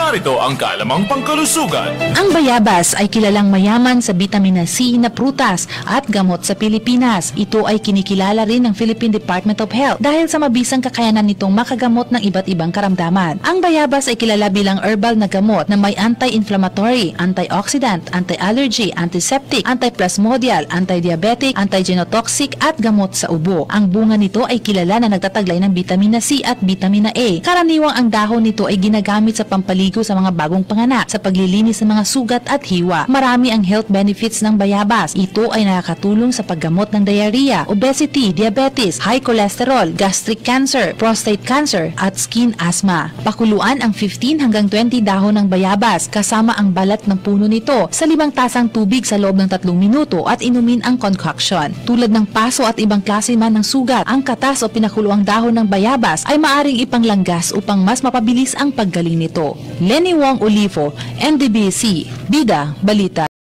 narito ang kaalamang pangkalusugan. Ang bayabas ay kilalang mayaman sa bitamina C na prutas at gamot sa Pilipinas. Ito ay kinikilala rin ng Philippine Department of Health dahil sa mabisang kakayanan nitong makagamot ng iba't ibang karamdaman. Ang bayabas ay kilala bilang herbal na gamot na may anti-inflammatory, antioxidant, anti-allergy, antiseptic, antiplasmodial, anti-diabetic, anti-genotoxic at gamot sa ubo. Ang bunga nito ay kilala na nagtataglay ng bitamina C at bitamina A. Karaniwang ang dahon nito ay ginagamit sa pampaligo sa mga bagong panganak, sa paglilinis ng mga sugat at hiwa. Marami ang health benefits ng bayabas. Ito ay nakakatulong sa paggamot ng diarrhea, obesity, diabetes, high cholesterol, gastric cancer, prostate cancer at skin asthma. Pakuluan ang 15 hanggang 20 dahon ng bayabas kasama ang balat ng puno nito sa 5 tasang tubig sa loob ng 3 minuto at inumin ang concoction. Tulad ng paso at ibang klase man ng sugat, ang katas o pinakuluang dahon ng bayabas ay maaring ipanglanggas upang mas mapabilis ang paggaling nito. Lenny Wong Olifo, NDBC, Bida, Balita.